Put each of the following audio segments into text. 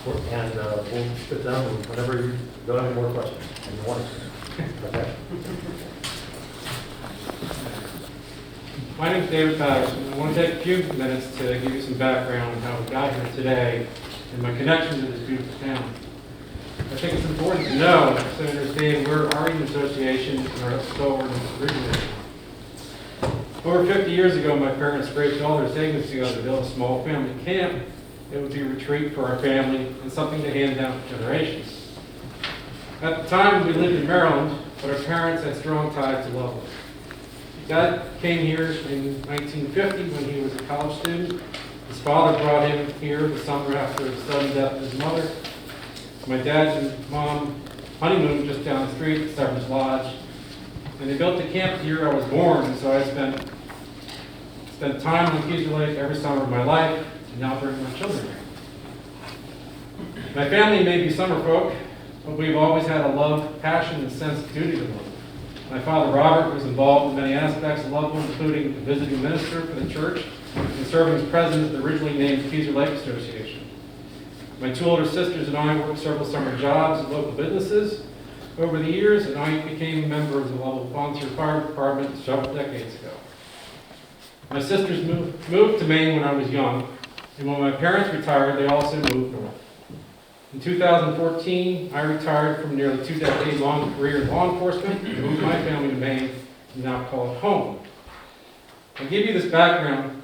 And we'll sit down whenever you don't have any more questions and you want to. Okay. My name is David Patterson. I want to take a few minutes to give you some background on how we got here today and my connection to this beautiful town. I think it's important to know, so understand where our Eden Association and our soul ordinance originated. Over 50 years ago, my parents scraped all their savings together to build a small family camp. It would be a retreat for our family and something to hand down for generations. At the time, we lived in Maryland, but our parents had strong ties to Loveland. Dad came here in 1950 when he was a college student. His father brought him here the summer after the sudden death of his mother. My dad and mom honeymooned just down the street at Severance Lodge. And they built the camp the year I was born, and so I spent time on Keyser Lake every summer of my life, and now bring my children here. My family may be summer folk, but we've always had a love, passion, and sense of duty to Loveland. My father, Robert, was involved in many aspects of Loveland, including a visiting minister for the church and serving as president of the originally named Keyser Lake Association. My two older sisters and I worked several summer jobs at local businesses over the years, and I became a member of the Loveland Volunteer Fire Department several decades ago. My sisters moved to Maine when I was young, and when my parents retired, they also moved north. In 2014, I retired from a nearly 2-decade-long career in law enforcement and moved my family to Maine and now call it home. I give you this background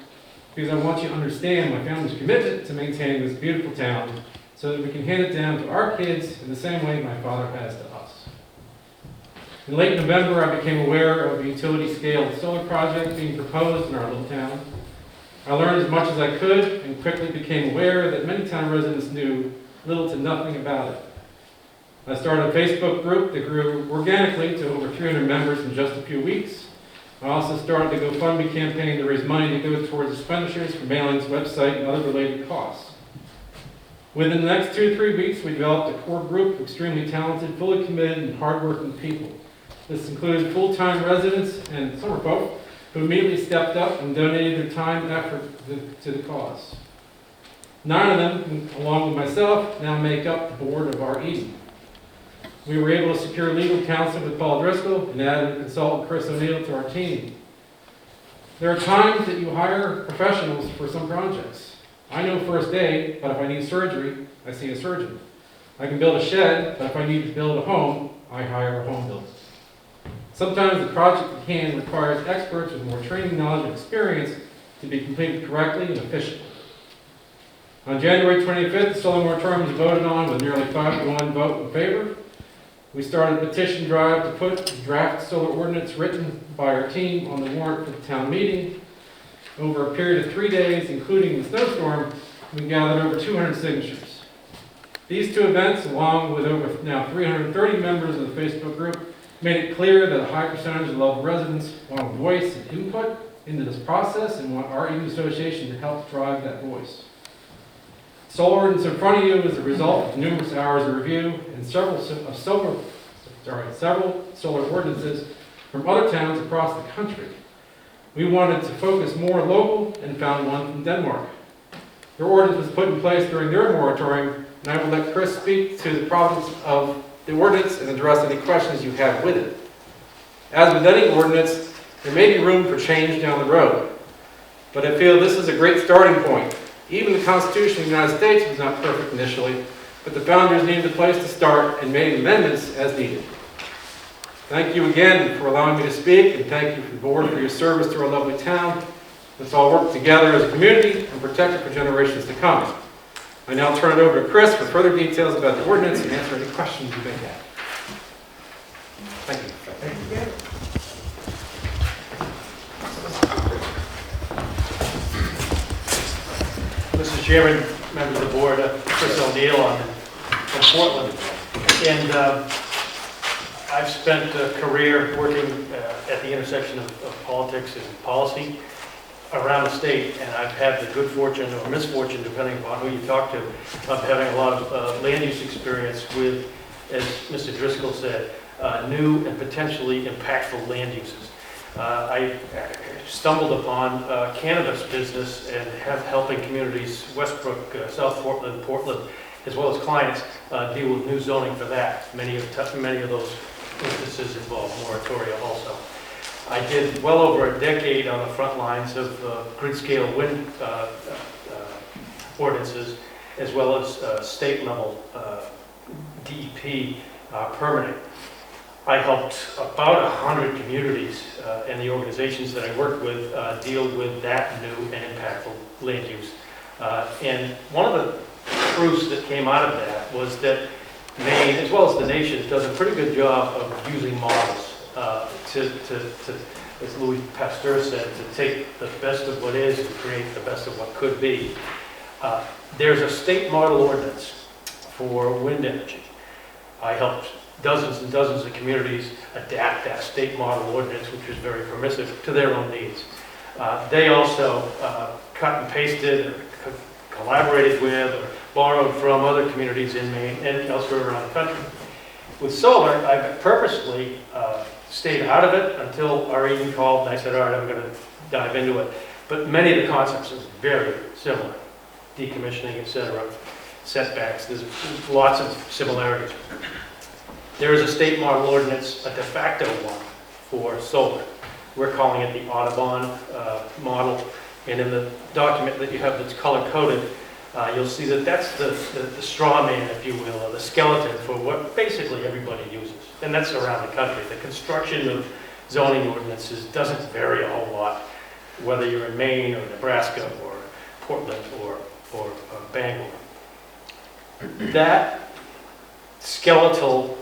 because I want you to understand my family's commitment to maintaining this beautiful town so that we can hand it down to our kids in the same way my father has to us. In late November, I became aware of a utility-scale solar project being proposed in our little town. I learned as much as I could and quickly became aware that many town residents knew little to nothing about it. I started a Facebook group that grew organically to over 300 members in just a few weeks. I also started a GoFundMe campaign to raise money to go towards expenditures for mailings, website, and other related costs. Within the next 2 to 3 weeks, we developed a core group of extremely talented, fully committed, and hardworking people. This included full-time residents and summer folk who immediately stepped up and donated their time and effort to the cause. 9 of them, along with myself, now make up the board of our Eden. We were able to secure legal counsel with Paul Driscoll and added consultant Chris O'Neill to our team. There are times that you hire professionals for some projects. I know first aid, but if I need surgery, I see a surgeon. I can build a shed, but if I need to build a home, I hire a home builder. Sometimes the project at hand requires experts with more training, knowledge, and experience to be completed correctly and efficiently. On January 25th, the solar moratorium was voted on with nearly 5-to-1 vote in favor. We started a petition drive to put the draft solar ordinance written by our team on the warrant for the town meeting. Over a period of 3 days, including the snowstorm, we gathered over 200 signatures. These two events, along with over now 330 members of the Facebook group, made it clear that a high percentage of local residents want a voice and input into this process and want our Eden Association to help drive that voice. Solar ordinance in front of you is the result of numerous hours of review and several solar ordinances from other towns across the country. We wanted to focus more local and found one from Denmark. Their ordinance was put in place during their moratorium, and I will let Chris speak to the problems of the ordinance and address any questions you have with it. As with any ordinance, there may be room for change down the road, but I feel this is a great starting point. Even the Constitution of the United States was not perfect initially, but the founders needed a place to start and made amendments as needed. Thank you again for allowing me to speak, and thank you to the board for your service to our lovely town. Let's all work together as a community and protect it for generations to come. I now turn it over to Chris for further details about the ordinance and answer any questions you may have. Thank you. Thank you. Mr. Chairman, members of the board, Chris O'Neill, I'm from Portland, and I've spent a career working at the intersection of politics and policy around the state, and I've had the good fortune or misfortune, depending upon who you talk to, of having a lot of land use experience with, as Mr. Driscoll said, new and potentially impactful land uses. I stumbled upon cannabis business and have helping communities, Westbrook, South Portland, Portland, as well as clients, deal with new zoning for that. Many of those instances involve moratoria also. I did well over a decade on the front lines of grid scale wind ordinances, as well as state level DEP permitting. I helped about 100 communities and the organizations that I worked with deal with that new and impactful land use. And one of the truths that came out of that was that Maine, as well as the nation, does a pretty good job of using models as Louis Pasteur said, to take the best of what is and create the best of what could be. There's a state model ordinance for wind energy. I helped dozens and dozens of communities adapt that state model ordinance, which was very permissive, to their own needs. They also cut and pasted or collaborated with or borrowed from other communities in Maine and elsewhere around the country. With solar, I purposely stayed out of it until RE called and I said, all right, I'm going to dive into it. But many of the concepts are very similar. Decommissioning, etc., setbacks, there's lots of similarities. There is a state model ordinance, a de facto one, for solar. We're calling it the Audubon model. And in the document that you have that's color-coded, you'll see that that's the straw man, if you will, or the skeleton for what basically everybody uses. And that's around the country. The construction of zoning ordinances doesn't vary a whole lot, whether you're in Maine or Nebraska or Portland or Bangor. That skeletal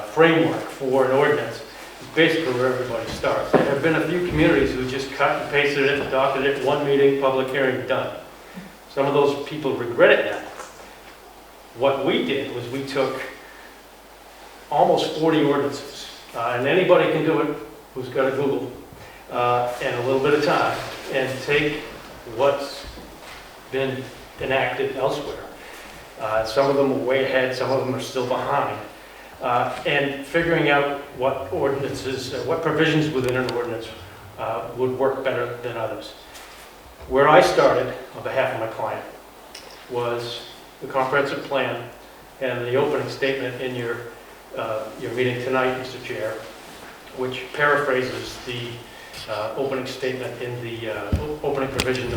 framework for an ordinance is basically where everybody starts. There have been a few communities who just cut and pasted it, adopted it, one meeting, public hearing, done. Some of those people regret it now. What we did was we took almost 40 ordinances, and anybody can do it who's got a Google and a little bit of time, and take what's been enacted elsewhere. Some of them are way ahead, some of them are still behind. And figuring out what ordinances, what provisions within an ordinance would work better than others. Where I started, on behalf of my client, was the comprehensive plan and the opening statement in your meeting tonight, Mr. Chair, which paraphrases the opening statement in the opening provision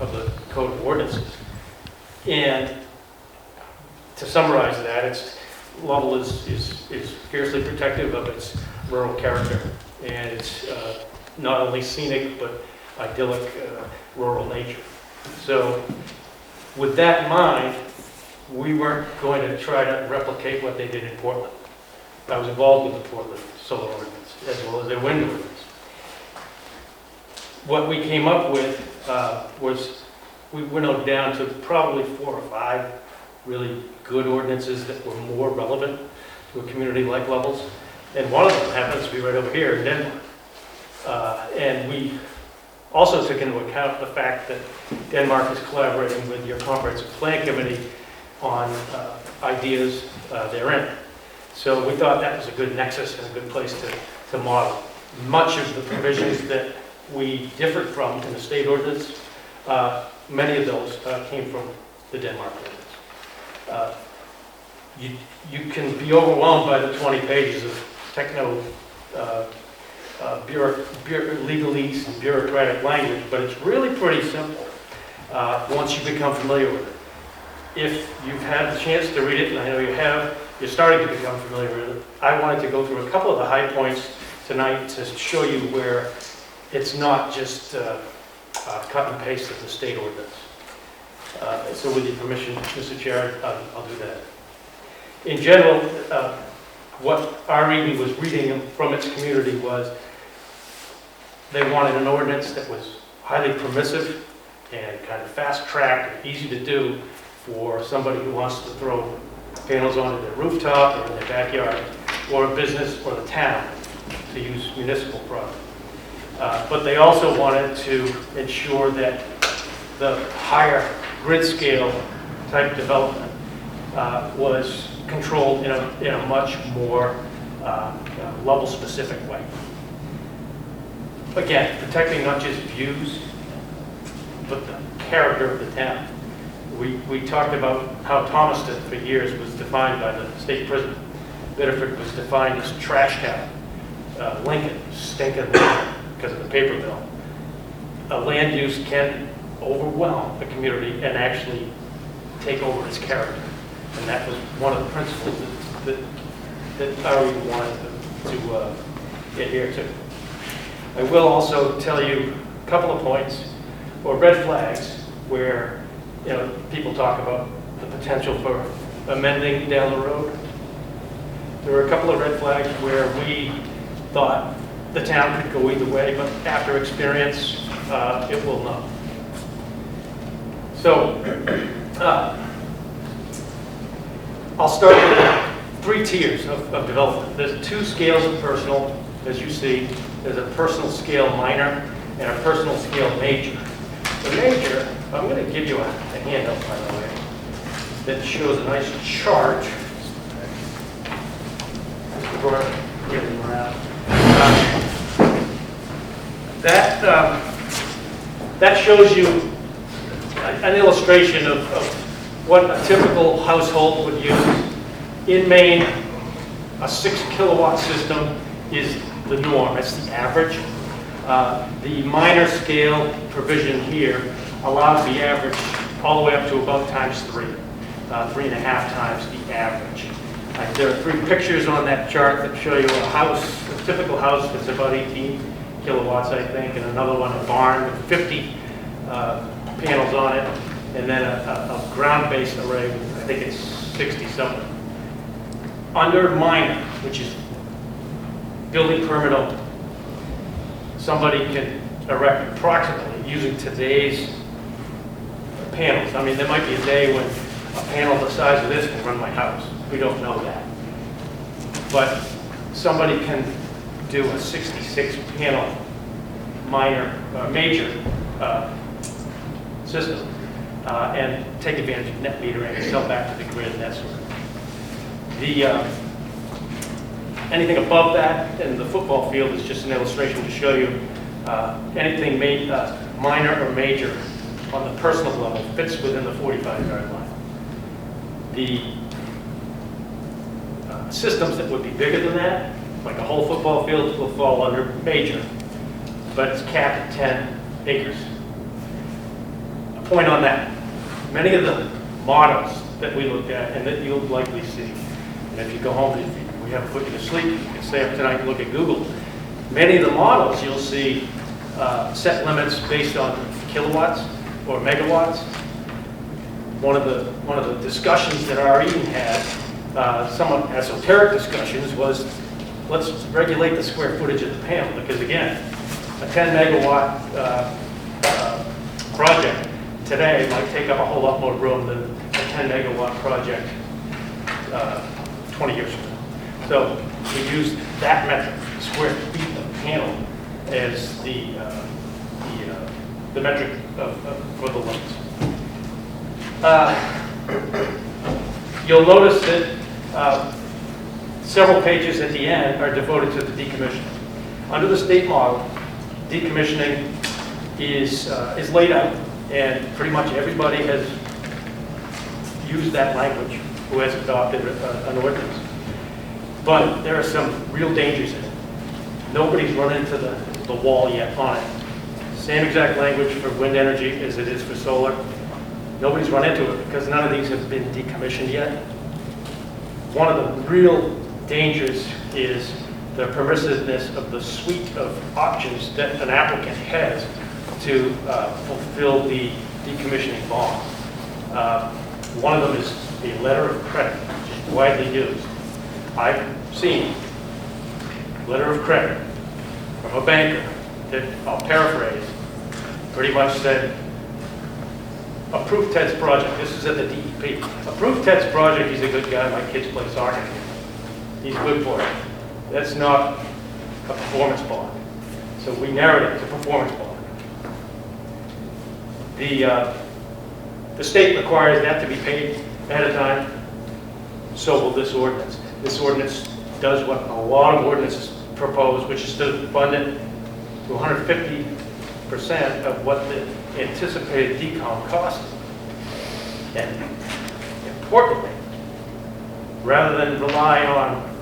of the Code of Ordinances. And to summarize that, Lovell is fiercely protective of its rural character, and it's not only scenic but idyllic rural nature. So with that in mind, we weren't going to try to replicate what they did in Portland. I was involved with the Portland solar ordinance as well as their wind ordinance. What we came up with was we winnowed down to probably 4 or 5 really good ordinances that were more relevant to a community like Lovell's. And one of them happens to be right over here in Denmark. And we also took into account the fact that Denmark is collaborating with your comprehensive plan committee on ideas therein. So we thought that was a good nexus and a good place to model. Much of the provisions that we differed from in the state ordinance, many of those came from the Denmark ordinance. You can be overwhelmed by the 20 pages of techno legalese and bureaucratic language, but it's really pretty simple once you become familiar with it. If you've had the chance to read it, and I know you have, you're starting to become familiar with it, I wanted to go through a couple of the high points tonight to show you where it's not just cut and paste of the state ordinance. So with your permission, Mr. Chair, I'll do that. In general, what REB was reading from its community was they wanted an ordinance that was highly permissive and kind of fast-tracked and easy to do for somebody who wants to throw panels onto their rooftop or in their backyard, or a business or the town to use municipal product. But they also wanted to ensure that the higher grid scale type development was controlled in a much more level specific way. Again, protecting not just views, but the character of the town. We talked about how Thomaston for years was defined by the state prison. Biddeford was defined as trash town. Lincoln, stinking Lincoln, because of the paper mill. A land use can overwhelm a community and actually take over its character. And that was one of the principles that I really wanted to adhere to. I will also tell you a couple of points, or red flags, where people talk about the potential for amending down the road. There were a couple of red flags where we thought the town could go either way, but after experience, it will not. So, I'll start with 3 tiers of development. There's 2 scales of personal, as you see. There's a personal scale minor and a personal scale major. The major, I'm going to give you a handout, by the way, that shows a nice chart. Give them around. That shows you an illustration of what a typical household would use. In Maine, a 6 kilowatt system is the norm, it's the average. The minor scale provision here allows the average all the way up to about times 3, 3.5 times the average. There are 3 pictures on that chart that show you a house, a typical house that's about 18 kilowatts, I think, and another one, a barn with 50 panels on it, and then a ground-based array with, I think it's 60-something. Under minor, which is building permit only, somebody can erect approximately, using today's panels. I mean, there might be a day when a panel the size of this can run my house. We don't know that. But somebody can do a 66 panel major system and take advantage of net metering and sell back to the grid and that sort of thing. Anything above that, and the football field is just an illustration to show you anything minor or major on the personal level fits within the 45-yard line. The systems that would be bigger than that, like a whole football field, will fall under major, but it's capped at 10 acres. A point on that, many of the models that we looked at and that you'll likely see, and if you go home, if we haven't put you to sleep, you can stay up tonight and look at Google. Many of the models you'll see set limits based on kilowatts or megawatts. One of the discussions that our Eden had, somewhat esoteric discussions, was let's regulate the square footage of the panel, because again, a 10 megawatt project today might take up a whole lot more room than a 10 megawatt project 20 years from now. So we use that metric, square feet of panel, as the metric for the limits. You'll notice that several pages at the end are devoted to the decommissioning. Under the state model, decommissioning is laid out, and pretty much everybody has used that language who has adopted an ordinance. But there are some real dangers in it. Nobody's run into the wall yet on it. Same exact language for wind energy as it is for solar. Nobody's run into it because none of these have been decommissioned yet. One of the real dangers is the permissiveness of the suite of options that an applicant has to fulfill the decommissioning bond. One of them is a letter of credit, which is widely used. I've seen a letter of credit from a banker that, I'll paraphrase, pretty much said, approve Ted's project. This is at the DEP. Approve Ted's project. He's a good guy. My kids play soccer. He's good for it. That's not a performance bond. So we narrowed it to performance bond. The state requires that to be paid ahead of time. So will this ordinance. This ordinance does what a lot of ordinances propose, which is to fund it to 150% of what the anticipated decom cost is. And importantly, rather than rely on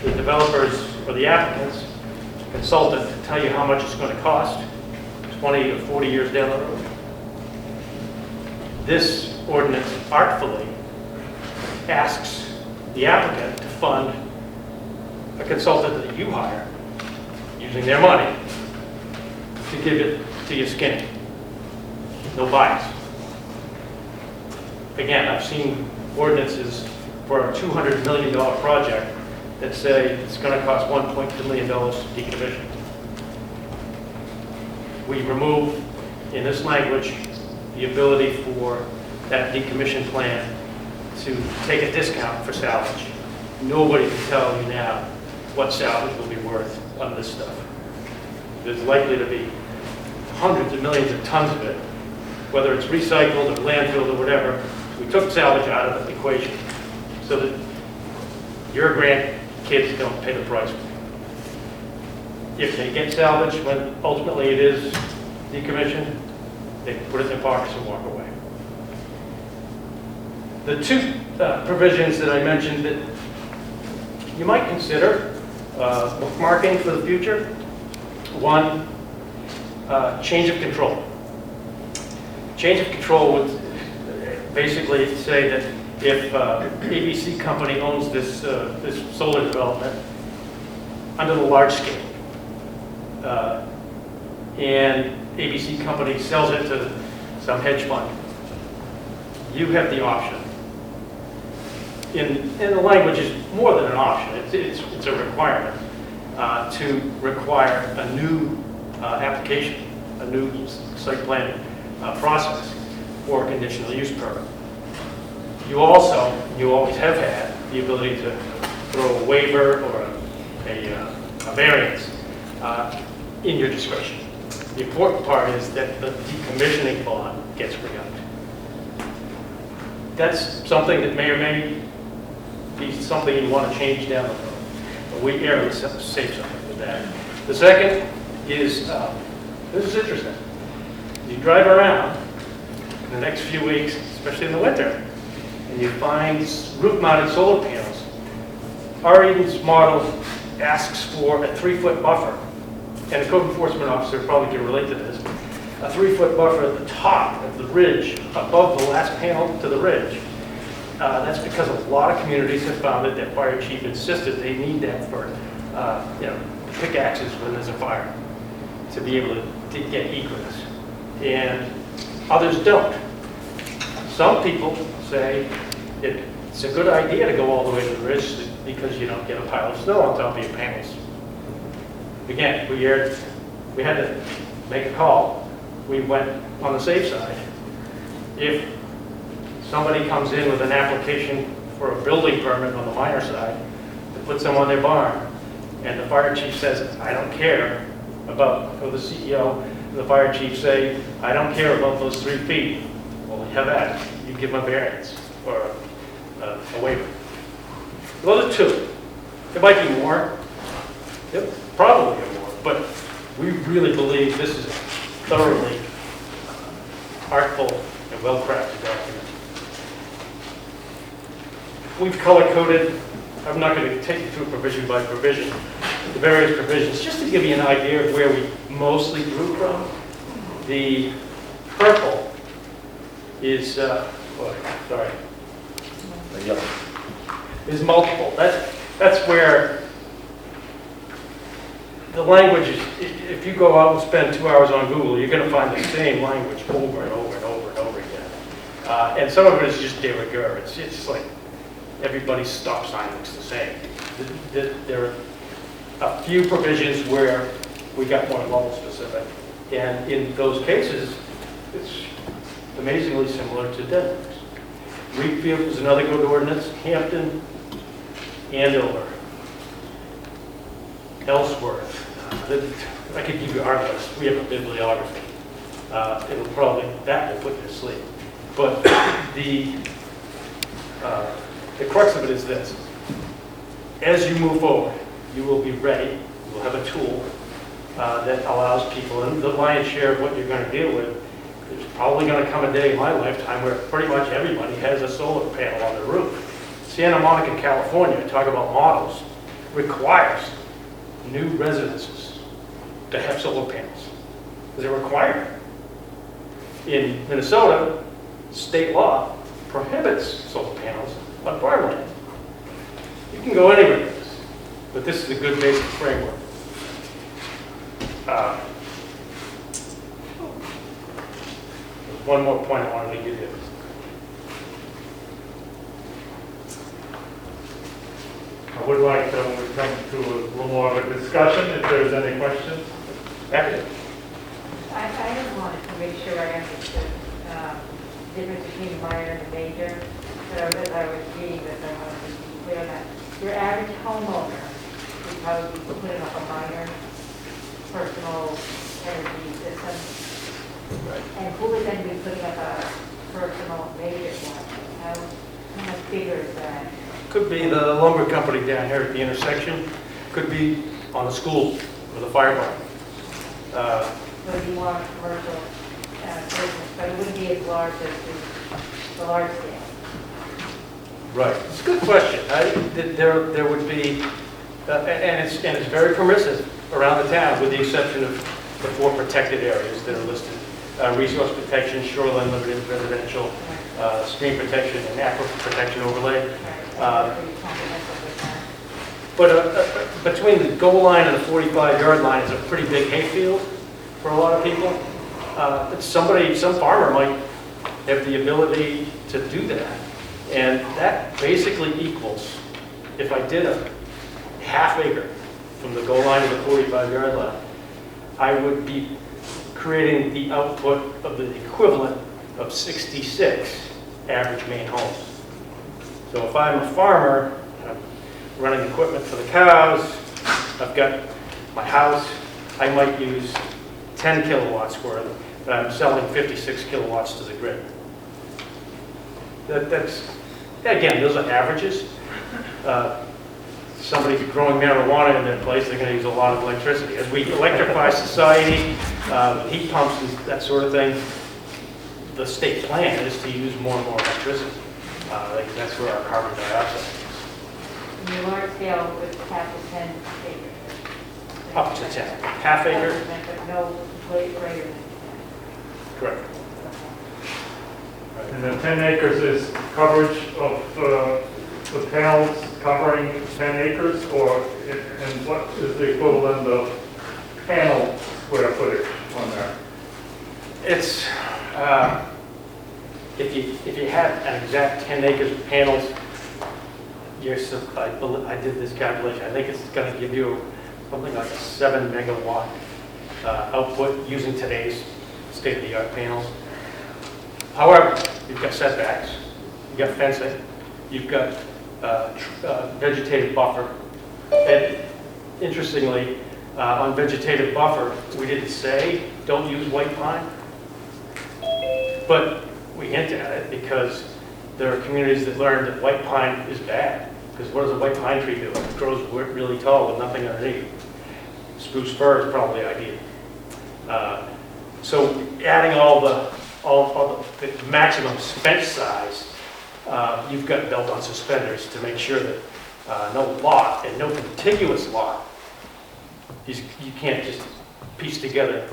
the developers or the applicants, consultant to tell you how much it's going to cost 20 or 40 years down the road, this ordinance artfully asks the applicant to fund a consultant that you hire using their money to give it to you skinny. No bias. Again, I've seen ordinances for a $200 million project that say it's going to cost $1.2 million to decommission. We remove, in this language, the ability for that decommission plan to take a discount for salvage. Nobody can tell you now what salvage will be worth on this stuff. There's likely to be hundreds of millions of tons of it, whether it's recycled or landfilled or whatever. We took salvage out of the equation so that your grandkids don't pay the price. If they get salvage when ultimately it is decommissioned, they can put it in their pockets and walk away. The two provisions that I mentioned that you might consider bookmarking for the future. One, change of control. Change of control would basically say that if ABC company owns this solar development under the large scale, and ABC company sells it to some hedge fund, you have the option. In the language is more than an option, it's a requirement to require a new application, a new site plan process for a conditional use permit. You always have had the ability to throw a waiver or a variance in your discretion. The important part is that the decommissioning bond gets re-upped. That's something that may or may be something you want to change down the road. But we err on the safe side with that. The second is, this is interesting. You drive around in the next few weeks, especially in the winter, and you find roof-mounted solar panels. Our Eden's model asks for a 3-foot buffer, and a code enforcement officer probably can relate to this. A 3-foot buffer at the top of the ridge, above the last panel to the ridge. That's because a lot of communities have found that their fire chief insisted they need that for, pickaxes when there's a fire, to be able to get egress. And others don't. Some people say it's a good idea to go all the way to the ridge because you don't get a pile of snow on top of your panels. Again, we had to make a call. We went on the safe side. If somebody comes in with an application for a building permit on the minor side to put some on their barn, and the fire chief says, I don't care about, or the CEO and the fire chief say, I don't care about those 3 feet. Well, have at it. You give them a variance or a waiver. Those are two. There might be more. Yep, probably more. But we really believe this is a thoroughly artful and well-crafted document. We've color-coded. I'm not going to take you through provision by provision, the various provisions, just to give you an idea of where we mostly grew from. The purple is, is multiple. That's where the language is, if you go out and spend 2 hours on Google, you're going to find the same language over and over and over and over again. And some of it is just de rigueur. It's like everybody's stop sign looks the same. There are a few provisions where we got more level specific. And in those cases, it's amazingly similar to Denmark's. Reedfield is another good ordinance. Hampton, Andover, Ellsworth. I could give you our list. We have a bibliography. That will put you to sleep. But the crux of it is this. As you move forward, you will be ready. You will have a tool that allows people, and the lion's share of what you're going to deal with there's probably going to come a day in my lifetime where pretty much everybody has a solar panel on their roof. Santa Monica, California, talk about models, requires new residences to have solar panels. They're required. In Minnesota, state law prohibits solar panels on farmland. You can go anywhere with this, but this is a good basic framework. One more point I wanted to give you. I would like to, when we come to a little more of a discussion, if there's any questions. Happy to. I just wanted to make sure I understood the difference between minor and major. So as I was reading this, I wanted to be clear that your average homeowner would probably be putting up a minor personal energy system. Right. And who would then be putting up a personal major one? How much bigger is that? Could be the lumber company down here at the intersection. Could be on the school or the fire department. So you want commercial business, but it wouldn't be as large as the large scale. Right. It's a good question. There would be, and it's very permissive around the town, with the exception of the 4 protected areas that are listed: resource protection, shoreline limited residential, stream protection, and aquifer protection overlay. Pretty comprehensive with that. But between the goal line and the 45-yard line is a pretty big hayfield for a lot of people. But some farmer might have the ability to do that. And that basically equals, if I did a half acre from the goal line to the 45-yard line, I would be creating the output of the equivalent of 66 average main homes. So if I'm a farmer, I'm running equipment for the cows, I've got my house, I might use 10 kilowatts worth, but I'm selling 56 kilowatts to the grid. That's, again, those are averages. Somebody's growing marijuana in their place, they're going to use a lot of electricity. As we electrify society, heat pumps and that sort of thing, the state plan is to use more and more electricity. That's where our carbon dioxide is. And your large scale would have to 10 acres. Up to 10. Half acre? But no greater than 10. Correct. And then 10 acres is coverage of the panels covering 10 acres, or, and what is the equivalent of panel square footage on there? It's, if you had an exact 10 acres of panels, I did this calculation, I think it's going to give you something like a 7 megawatt output using today's state-of-the-art panels. However, you've got setbacks, you've got fencing, you've got vegetative buffer. And interestingly, on vegetative buffer, we didn't say don't use white pine, but we hint at it because there are communities that learned that white pine is bad. Because what does a white pine tree do? It grows really tall with nothing underneath. Spruce fir is probably ideal. So adding all the maximum fence size, you've got belt on suspenders to make sure that no lot and no contiguous lot, you can't just piece together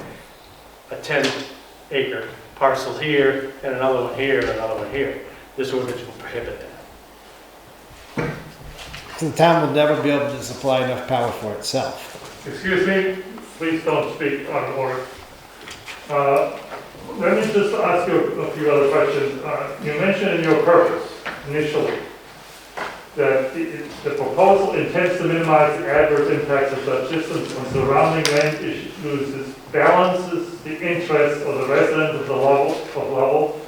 a 10-acre parcel here and another one here and another one here. This ordinance will prohibit that. The town will never be able to supply enough power for itself. Excuse me, please don't speak out of order. Let me just ask you a few other questions. You mentioned in your purpose initially that the proposal intends to minimize the adverse impacts of such systems on surrounding land issues, balances the interests of the residents of the level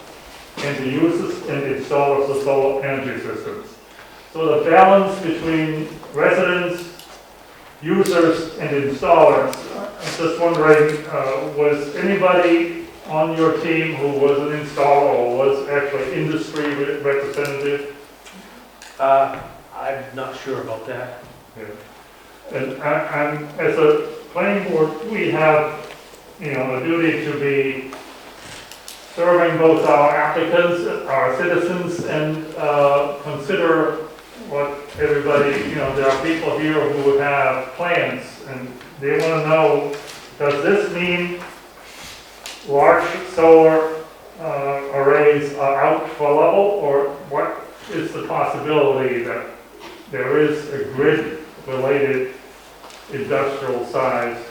and the users and the installers of solar energy systems. So the balance between residents, users, and installers, I'm just wondering, was anybody on your team who was an installer or was actually industry representative? I'm not sure about that. Yeah. And as a planning board, we have, a duty to be serving both our applicants, our citizens, and consider what everybody, there are people here who have plans, and they want to know, does this mean large solar arrays are out for level, or what is the possibility that there is a grid-related industrial size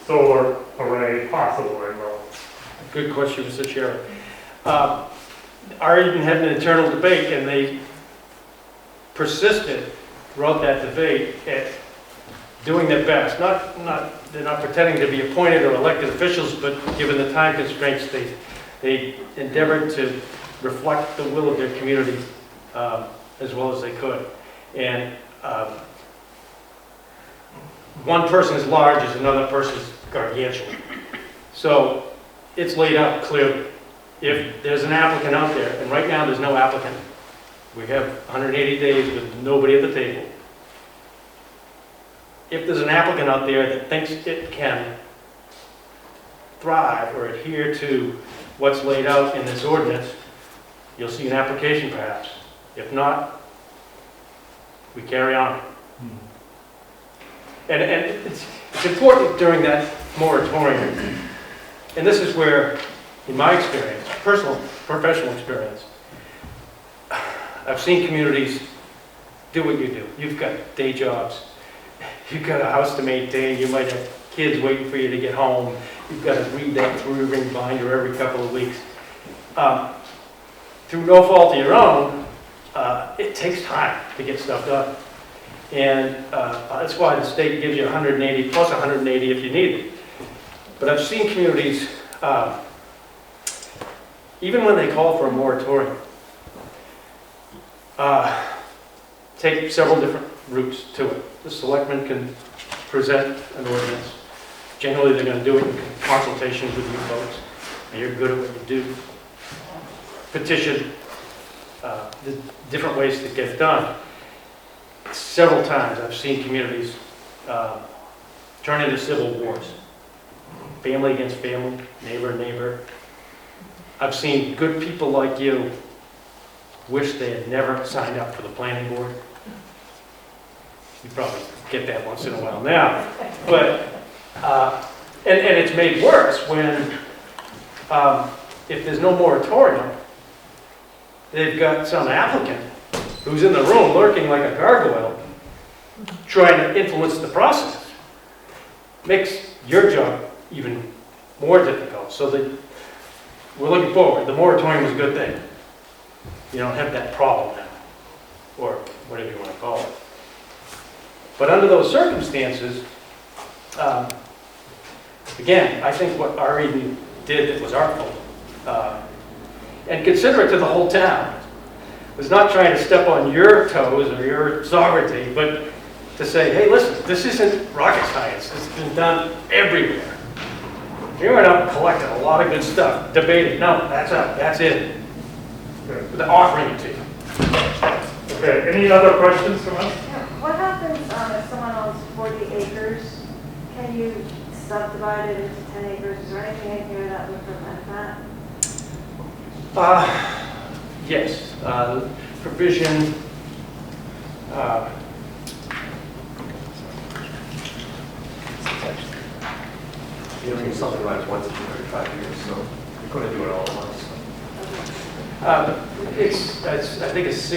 solar array possible in Rome? Good question, Mr. Chairman. Our even had an internal debate, and they persisted throughout that debate at doing their best. They're not pretending to be appointed or elected officials, but given the time constraints, they endeavored to reflect the will of their community as well as they could. And one person's large is another person's gargantuan. So it's laid out clearly. If there's an applicant out there, and right now there's no applicant, we have 180 days with nobody at the table. If there's an applicant out there that thinks it can thrive or adhere to what's laid out in this ordinance, you'll see an application perhaps. If not, we carry on. And it's important during that moratorium, and this is where, in my experience, personal, professional experience, I've seen communities do what you do. You've got day jobs, you've got a house to maintain, you might have kids waiting for you to get home, you've got to read that three-ring binder every couple of weeks. Through no fault of your own, it takes time to get stuff done. And that's why the state gives you 180 plus 180 if you need it. But I've seen communities, even when they call for a moratorium, take several different routes to it. The selectmen can present an ordinance. Generally, they're going to do it in consultation with you folks, and you're good at what you do. Petition, the different ways to get it done. Several times I've seen communities turn into civil wars. Family against family, neighbor, neighbor. I've seen good people like you wish they had never signed up for the planning board. You probably get that once in a while now. But, and it's made worse when, if there's no moratorium, they've got some applicant who's in the room lurking like a gargoyle, trying to influence the process. Makes your job even more difficult. So that we're looking forward. The moratorium is a good thing. You don't have that problem now, or whatever you want to call it. But under those circumstances, again, I think what our Eden did that was artful, and considerate to the whole town, was not trying to step on your toes or your sovereignty, but to say, hey, listen, this isn't rocket science. This has been done everywhere. You went out and collected a lot of good stuff, debated. No, that's it. They're offering it to you. Okay, any other questions from us? Yeah. What happens if someone owns 40 acres? Can you subdivide it into 10 acres? Is there anything in here that would prevent that? Yes, provision, You know, something like once in 35 years, so you're going to do it all at once. I think it's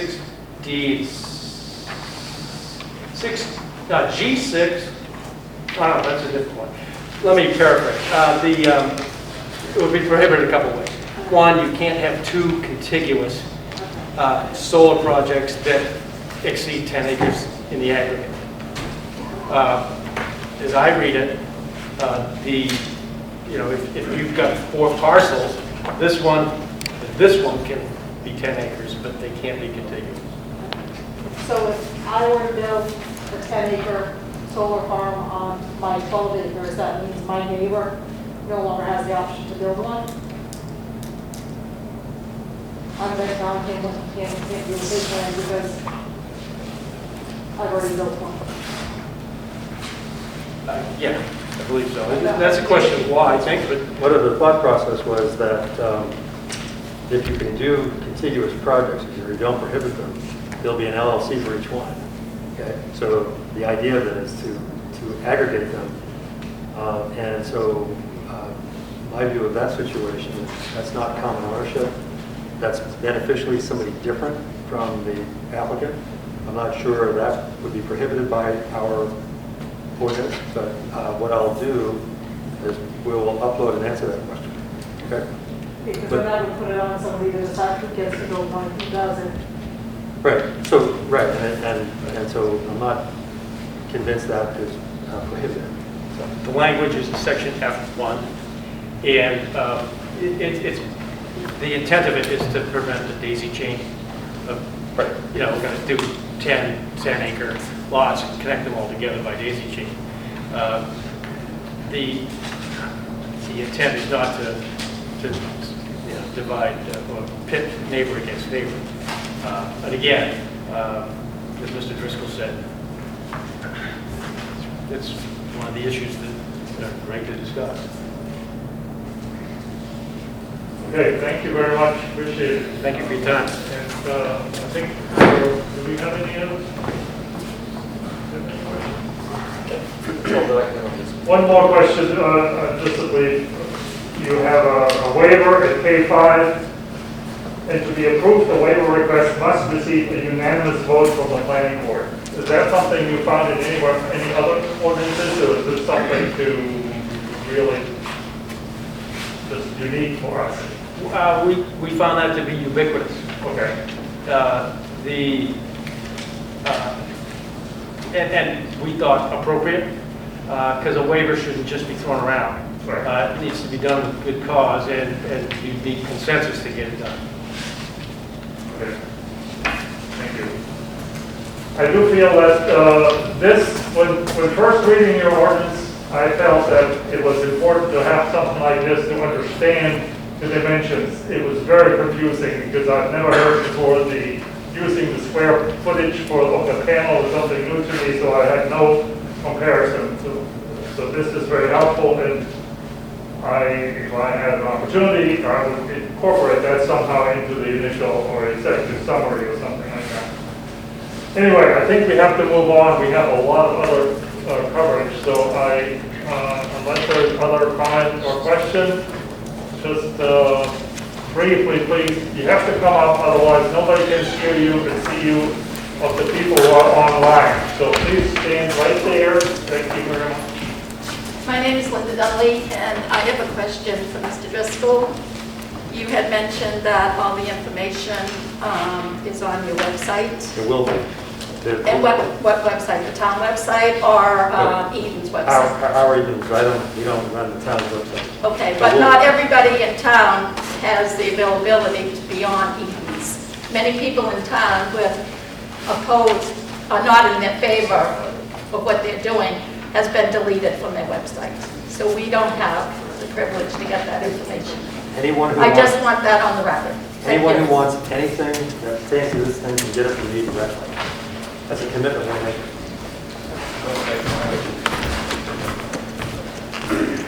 G6, oh no, that's a different one. Let me paraphrase. It would be prohibited a couple ways. One, you can't have two contiguous solar projects that exceed 10 acres in the aggregate. As I read it, if you've got 4 parcels, this one can be 10 acres, but they can't be contiguous. So if I were to build a 10-acre solar farm on my 12 acres, that means my neighbor no longer has the option to build one? I'm going to tell him he can't use his land because I've already built one. Yeah, I believe so. That's a question of why, I think, but What of the thought process was that if you can do contiguous projects, if you don't prohibit them, there'll be an LLC for each one. Okay, so the idea then is to aggregate them. And so my view of that situation is that's not common ownership. That's beneficially somebody different from the applicant. I'm not sure that would be prohibited by our ordinance, but what I'll do is we'll upload and answer that question. Okay? Because then that would put it on somebody that actually gets to build one who doesn't. Right. So and so I'm not convinced that is prohibited. So, the language is in section F1, and it's the intent of it is to prevent the daisy chain of, you know, we're going to do 10-acre lots and connect them all together by daisy chain. The intent is not to divide or pit neighbor against neighbor. But again, as Mr. Driscoll said, it's one of the issues that are great to discuss. Okay, thank you very much, appreciate it. Thank you for your time. And I think, do we have any others? One more question, just that you have a waiver at K5, and to be approved, the waiver request must receive a unanimous vote from the planning board. Is that something you found in any other ordinances, or is this something to really just unique for us? We found that to be ubiquitous. Okay. And we thought appropriate, because a waiver shouldn't just be thrown around. Right. It needs to be done with good cause, and you need consensus to get it done. Okay. Thank you. I do feel that when first reading your ordinance, I felt that it was important to have something like this to understand the dimensions. It was very confusing because I've never heard before using the square footage of the panel was something new to me, so I had no comparison. So this is very helpful, and if I had an opportunity, I would incorporate that somehow into the initial or executive summary or something like that. Anyway, I think we have to move on. We have a lot of other coverage, so unless there's other comment or question, just briefly, please, you have to come up, otherwise nobody can hear you and see you of the people who are online. So please stand right there. Thank you very much. My name is Linda Dudley, and I have a question for Mr. Driscoll. You had mentioned that all the information is on your website. it will be. And what website? The town website or Eden's website? Our Eden's, we don't run the town's website. Okay, but not everybody in town has the availability to be on Eden's. Many people in town who have opposed, are not in their favor of what they're doing, has been deleted from their website. So we don't have the privilege to get that information. Anyone who I wants, just want that on the record. Thank anyone you. who wants anything that pertains to this thing can get it from me directly. That's a commitment I make.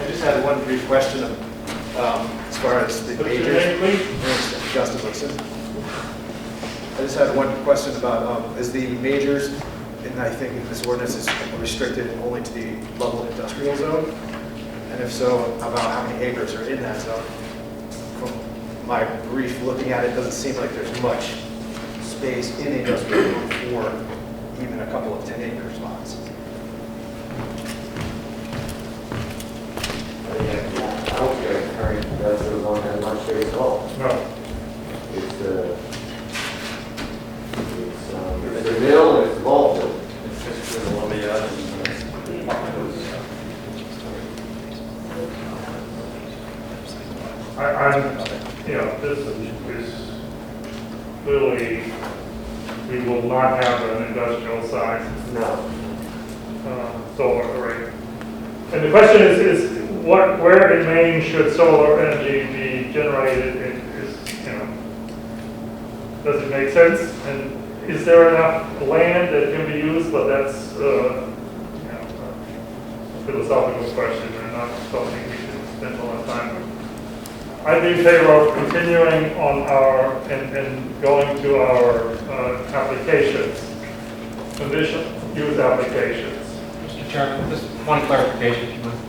I just had one brief question as far as the What's your majors. name, please? Justin Wilson. I just had one question about, is the majors, and I think in this ordinance is restricted only to the level industrial zone? And if so, about how many acres are in that zone? From my brief looking at it, doesn't seem like there's much space in the industrial zone for even a couple of 10-acre spots. I don't think our current industrial zone has much space at all. No. It's a mill and it's a ball field. This is clearly, we will not have an industrial size No. solar array. And the question is where in Maine should solar energy be generated? Does it make sense? And is there enough land that can be used? But that's philosophical question and not something we should spend a lot of time with. I'd be in favor of continuing on our, and going to our applications, conditional use applications. Mr. Chairman, just one clarification, if you mind.